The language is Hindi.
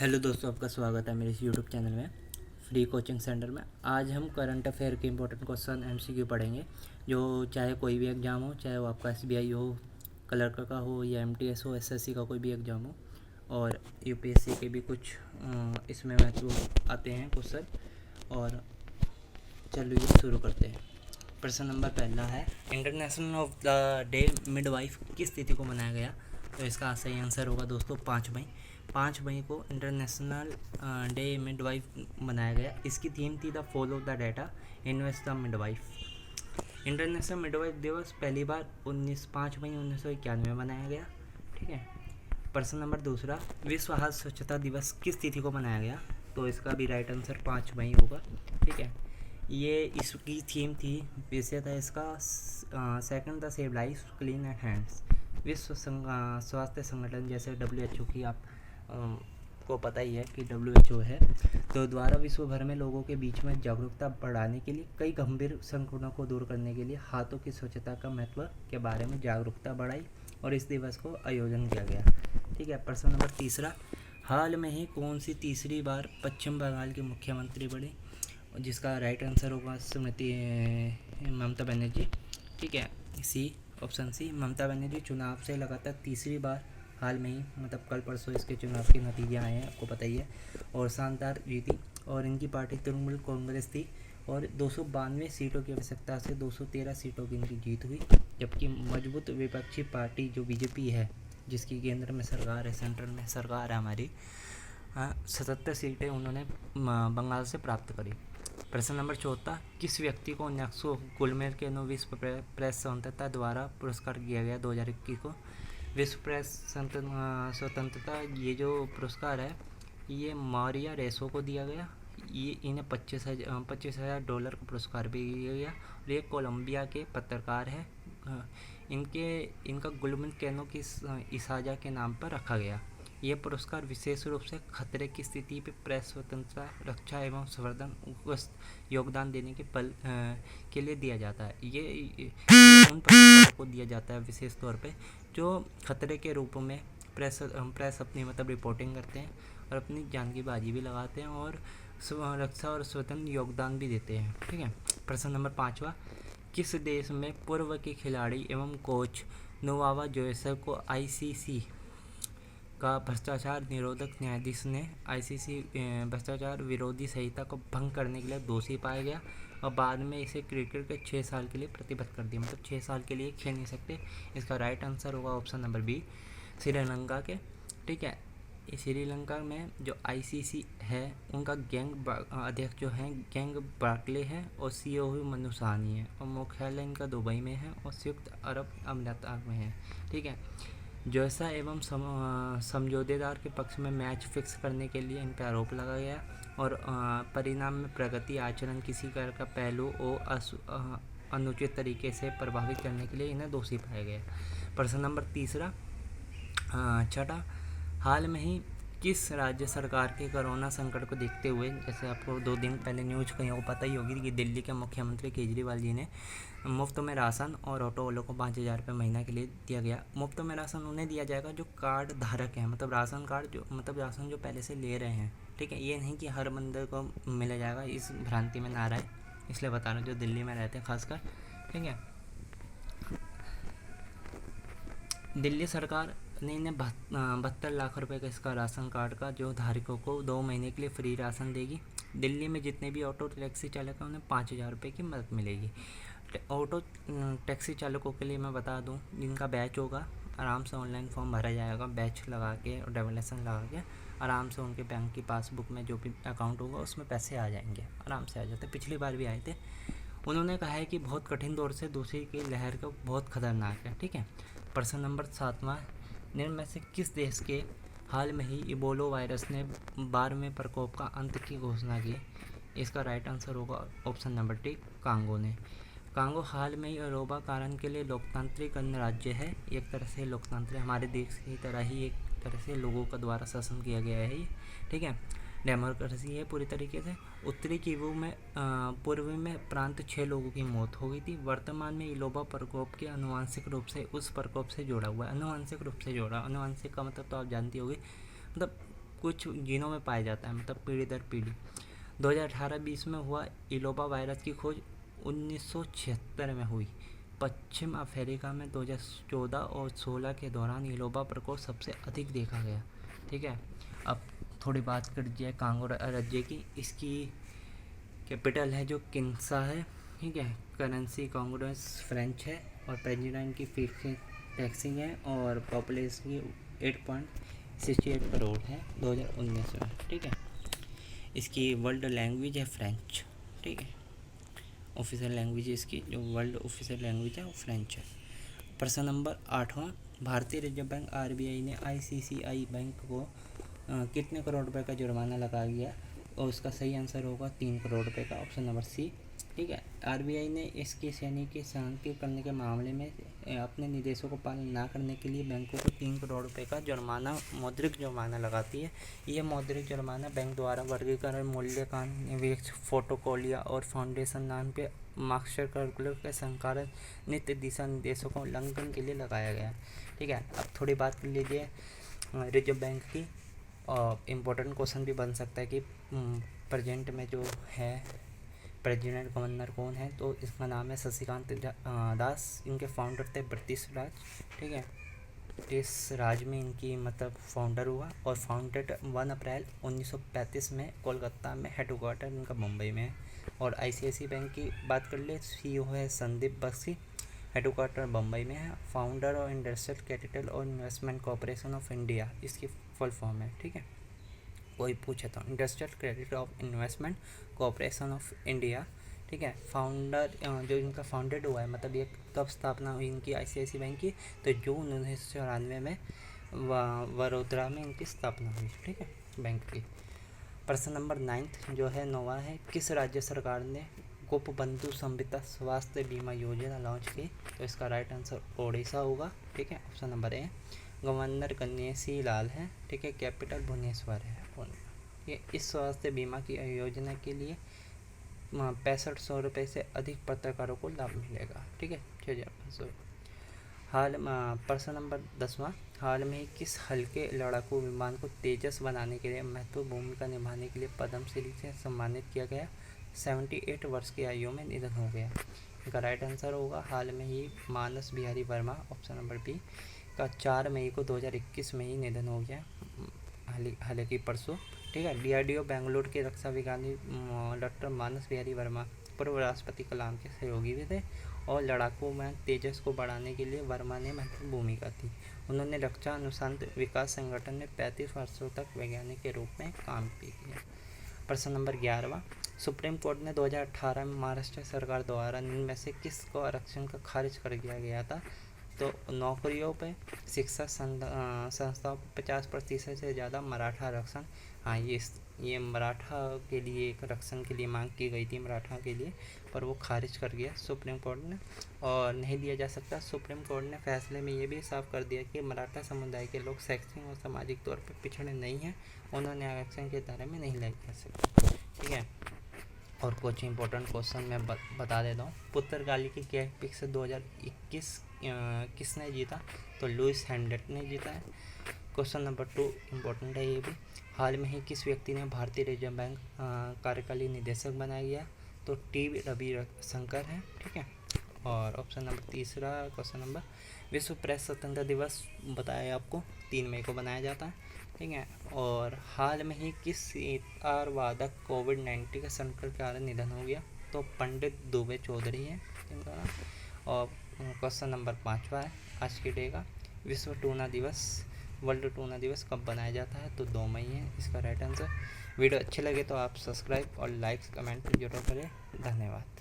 हेलो दोस्तों, आपका स्वागत है मेरे इस यूट्यूब चैनल में फ्री कोचिंग सेंटर में। आज हम करंट अफेयर के इंपॉर्टेंट क्वेश्चन एमसीक्यू पढ़ेंगे, जो चाहे कोई भी एग्ज़ाम हो, चाहे वो आपका एसबीआई हो, क्लर्क का हो, या एमटीएस हो, एसएससी का कोई भी एग्ज़ाम हो, और यूपीएससी के भी कुछ इसमें महत्व आते हैं क्वेश्चन। और चलिए शुरू करते हैं। प्रश्न नंबर पहला है, international of the day midwife किस तिथि को मनाया गया? तो इसका सही आंसर होगा दोस्तों 5 मई। 5 मई को इंटरनेशनल डे मिडवाइफ मनाया गया। इसकी थीम थी the follow the data, invest the midwife. International midwife दिवस पहली बार 5 मई 1991 में मनाया गया। ठीक है। प्रश्न नंबर दूसरा, विश्व हाथ स्वच्छता दिवस किस तिथि को मनाया गया? तो इसका भी राइट आंसर 5 मई होगा। ठीक है। ये इसकी थीम थी, विषय था इसका second the save life clean and hands. विश्व स्वास्थ्य संगठन जैसे WHO की आप को पता ही है कि WHO है, तो द्वारा विश्व भर में लोगों के बीच में जागरूकता बढ़ाने के लिए कई गंभीर संकटों को दूर करने के लिए हाथों की स्वच्छता का महत्व के बारे में जागरूकता बढ़ाई और इस दिवस को आयोजन किया गया। ठीक है। प्रश्न नंबर तीसरा, हाल में ही कौन सी तीसरी बार पश्चिम बंगाल के मुख्यमंत्री बने? जिसका राइट आंसर होगा स्मृति ममता बनर्जी। ठीक है। ऑप्शन सी ममता बनर्जी चुनाव से लगातार तीसरी बार हाल में ही, मतलब कल परसों इसके चुनाव के नतीजे आए हैं, आपको पता ही है, और शानदार जीती। और इनकी पार्टी तृणमूल कांग्रेस थी और 292 सीटों की आवश्यकता से 213 सीटों की इनकी जीत हुई। जबकि मजबूत विपक्षी पार्टी जो बीजेपी है, जिसकी केंद्र में सरकार है, सेंट्रल में सरकार है हमारी, 77 सीटें उन्होंने बंगाल से प्राप्त करी। प्रश्न नंबर चौथा, किस व्यक्ति को नेक्सो गुलमेर के विश्व प्रेस स्वतंत्रता द्वारा पुरस्कार दिया गया 2021 को? विश्व प्रेस स्वतंत्रता, ये जो पुरस्कार है, ये मारिया रेसो को दिया गया। ये इन्हें $25,000 का पुरस्कार भी दिया गया। और ये कोलंबिया के पत्रकार है। इनका गुलमेर कैनो की इसाजा के नाम पर रखा गया। यह पुरस्कार विशेष रूप से खतरे की स्थिति पर प्रेस स्वतंत्रता, रक्षा एवं संवर्धन योगदान देने के पल के लिए दिया जाता है। ये उन पत्रकारों को दिया जाता है विशेष तौर पे जो खतरे के रूप में प्रेस अपनी मतलब रिपोर्टिंग करते हैं और अपनी जान की बाजी भी लगाते हैं और रक्षा और स्वतंत्र योगदान भी देते हैं। ठीक है। प्रश्न नंबर 5वां, किस देश में पूर्व के खिलाड़ी एवं कोच नोवावा जोसेफ को ICC का भ्रष्टाचार निरोधक न्यायाधीश ने ICC भ्रष्टाचार विरोधी संहिता को भंग करने के लिए दोषी पाया गया और बाद में इसे क्रिकेट के 6 साल के लिए प्रतिबद्ध कर दिया, मतलब 6 साल के लिए खेल नहीं सकते। इसका राइट आंसर होगा ऑप्शन नंबर बी, श्रीलंका के। ठीक है। श्रीलंका में जो ICC है, उनका गैंग अध्यक्ष जो हैं गैंग बार्कले है और CEO भी मनु साहनी है और मुख्यालय इनका दुबई में है और संयुक्त अरब अमीरात में है। ठीक है। जोसा एवं समझौतेदार के पक्ष में मैच फिक्स करने के लिए इन पर आरोप लगा गया और परिणाम में प्रगति आचरण किसी कर का पहलू और अनुचित तरीके से प्रभावित करने के लिए इन्हें दोषी पाया गया। प्रश्न नंबर छठा, हाल में ही किस राज्य सरकार के कोरोना संकट को देखते हुए, जैसे आपको 2 दिन पहले न्यूज़ कहीं को पता ही होगी कि दिल्ली के मुख्यमंत्री केजरीवाल जी ने मुफ्त में राशन और ऑटो वालों को 5,000 रुपये महीना के लिए दिया गया। मुफ्त में राशन उन्हें दिया जाएगा जो कार्ड धारक हैं, मतलब राशन कार्ड जो राशन जो पहले से ले रहे हैं। ठीक है। ये नहीं कि हर बंदे को मिला जाएगा, इस भ्रांति में ना रहे, इसलिए बता रहा हूँ जो दिल्ली में रहते हैं खासकर। ठीक है। दिल्ली सरकार ने इन्हें 72 लाख रुपए का इसका राशन कार्ड का जो धारकों को 2 महीने के लिए फ्री राशन देगी। दिल्ली में जितने भी ऑटो टैक्सी चालक हैं उन्हें 5,000 रुपये की मदद मिलेगी। ऑटो टैक्सी चालकों के लिए मैं बता दूं, जिनका बैच होगा, आराम से ऑनलाइन फॉर्म भरा जाएगा, बैच लगा के और डेवलेशन लगा के आराम से उनके बैंक की पासबुक में जो भी अकाउंट होगा उसमें पैसे आ जाएंगे, आराम से आ जाते। पिछली बार भी आए थे। उन्होंने कहा है कि बहुत कठिन दौर से दूसरी की लहर को बहुत खतरनाक है। ठीक है। प्रश्न नंबर 7वां, निम्न में से किस देश के हाल में ही इबोला वायरस ने 12वें प्रकोप का अंत की घोषणा की? इसका राइट आंसर होगा ऑप्शन नंबर डी, कांगो ने। कांगो हाल में ही इबोला कारण के लिए लोकतांत्रिक राज्य है। एक तरह से लोकतांत्रिक हमारे देश की तरह ही एक तरह से लोगों का द्वारा शासन किया गया है ये। ठीक है। डेमोक्रेसी है पूरी तरीके से। उत्तरी किवू में पूर्व में प्रांत 6 लोगों की मौत हो गई थी। वर्तमान में इबोला प्रकोप के आनुवंशिक रूप से उस प्रकोप से जोड़ा हुआ है। आनुवंशिक रूप से जोड़ा, आनुवंशिक का मतलब तो आप जानती होगी, मतलब कुछ जीनों में पाया जाता है, मतलब पीढ़ी दर पीढ़ी। 2018-20 में हुआ इलोबा वायरस की खोज 1976 में हुई। पश्चिम अफ्रीका में 2014 और 16 के दौरान इलोबा प्रकोप सबसे अधिक देखा गया। ठीक है, अब थोड़ी बात कर जाए कांगो राज्य की। इसकी कैपिटल है जो किंशा है। ठीक है, करेंसी कांगोस फ्रेंच है और प्रेसिडेंट की फिक्स टैक्सिंग है और पॉपुलेशन की 8.68 करोड़ है 2019 में। ठीक है, इसकी वर्ल्ड लैंग्वेज है फ्रेंच। ठीक है, ऑफिशियल लैंग्वेज इसकी जो वर्ल्ड ऑफिशियल लैंग्वेज है वो फ्रेंच है। प्रश्न नंबर 8वां, भारतीय रिजर्व बैंक RBI ने ICICI बैंक को कितने करोड़ रुपए का जुर्माना लगा दिया, और उसका सही आंसर होगा 3 करोड़ रुपए का, ऑप्शन नंबर सी। ठीक है, RBI ने इसकी श्रेणी की शांति करने के मामले में अपने निर्देशों को पालन ना करने के लिए बैंकों को 3 करोड़ रुपए का जुर्माना, मौद्रिक जुर्माना लगाती है। यह मौद्रिक जुर्माना बैंक द्वारा वर्गीकरण, मूल्यांकन, निवेश, फोटोकोलिया और फाउंडेशन नाम के मास्टर कैलकुलर के संचालन नित्य दिशा निर्देशों का उल्लंघन के लिए लगाया गया। ठीक है, अब थोड़ी बात कर लीजिए रिजर्व बैंक की। और इम्पोर्टेंट क्वेश्चन भी बन सकता है कि प्रेजेंट में जो है प्रेसिडेंट गवर्नर कौन है, तो इसका नाम है शशिकांत दास। इनके फाउंडर थे ब्रिटिश राज। ठीक है, ब्रिटिश राज में इनकी मतलब फाउंडर हुआ और फाउंडेड 1 अप्रैल 1935 में कोलकाता में, हेडक्वार्टर इनका मुंबई में है। और ICICI बैंक की बात कर ले, CEO है संदीप बख्शी, हेडक्वार्टर बम्बई में है। फाउंडर और इंडस्ट्रियल कैपिटल और इन्वेस्टमेंट कॉरपोरेशन ऑफ इंडिया इसकी फुल फॉर्म है। ठीक है, कोई पूछे तो industrial credit of investment corporation of India. ठीक है, फाउंडर जो इनका फाउंडेड हुआ है, मतलब ये कब स्थापना हुई इनकी ICICI बैंक की, तो जून 1994 में वडोदरा में इनकी स्थापना हुई। ठीक है, बैंक की। प्रश्न नंबर 9 जो है 9वां है, किस राज्य सरकार ने गोपबंधु संविदा स्वास्थ्य बीमा योजना लॉन्च की, तो इसका राइट आंसर ओडिशा होगा। ठीक है, option number A. Governor Ganeshi Lal है। ठीक है, कैपिटल भुवनेश्वर है। ये इस स्वास्थ्य बीमा की योजना के लिए 6500 रुपये से अधिक पत्रकारों को लाभ मिलेगा। ठीक है, 6500। प्रश्न नंबर 10वां, हाल में ही किस हल्के लड़ाकू विमान को तेजस बनाने के लिए महत्वपूर्ण भूमिका निभाने के लिए पद्मश्री से सम्मानित किया गया, 78 वर्ष की आयु में निधन हो गया। इसका राइट आंसर होगा हाल में ही Manas Bihari Verma, option number B का 4 मई को 2021 में ही निधन हो गया, हालांकि परसों। ठीक है, DRDO बेंगलुरु के रक्षा विज्ञानी डॉक्टर मानस बिहारी वर्मा पूर्व राष्ट्रपति कलाम के सहयोगी भी थे और लड़ाकू में तेजस को बढ़ाने के लिए वर्मा ने महत्वपूर्ण भूमिका थी। उन्होंने रक्षा अनुसंधान विकास संगठन में 35 वर्षों तक वैज्ञानिक के रूप में काम भी किया। प्रश्न नंबर 11वां, सुप्रीम कोर्ट ने 2018 में महाराष्ट्र सरकार द्वारा इनमें से किस को आरक्षण का खारिज कर दिया गया था, तो नौकरियों पे शिक्षा संस्थाओं 50% से ज़्यादा मराठा आरक्षण। हाँ, ये मराठा के लिए एक आरक्षण के लिए मांग की गई थी मराठा के लिए, पर वो खारिज कर दिया सुप्रीम कोर्ट ने और नहीं दिया जा सकता। सुप्रीम कोर्ट ने फैसले में ये भी साफ कर दिया कि मराठा समुदाय के लोग शैक्षणिक और सामाजिक तौर पर पिछड़े नहीं हैं, उन्होंने आरक्षण के दायरे में नहीं लाया जा सकता। ठीक है, और कुछ इंपॉर्टेंट क्वेश्चन मैं बता देता हूँ। पुर्तगाली की गेटपिक्स 2021 किसने जीता, तो लुइस हैमिल्टन ने जीता है। क्वेश्चन नंबर 2 इम्पोर्टेंट है ये भी, हाल में ही किस व्यक्ति ने भारतीय रिजर्व बैंक कार्यकारी निदेशक बनाया गया, तो टी रविशंकर है। ठीक है, और ऑप्शन नंबर 3 क्वेश्चन नंबर, विश्व प्रेस स्वतंत्रता दिवस बताया आपको 3 मई को बनाया जाता है। ठीक है, और हाल में ही किस सितार वादक कोविड-19 के संकट के कारण निधन हो गया, तो पंडित दुबे चौधरी है इनका नाम। और क्वेश्चन नंबर 5वां है आज के डे का, विश्व टूना दिवस, वर्ल्ड टूना दिवस कब बनाया जाता है, तो 2 मई है इसका राइट आंसर। वीडियो अच्छे लगे तो आप सब्सक्राइब और लाइक कमेंट जरूर करें। धन्यवाद।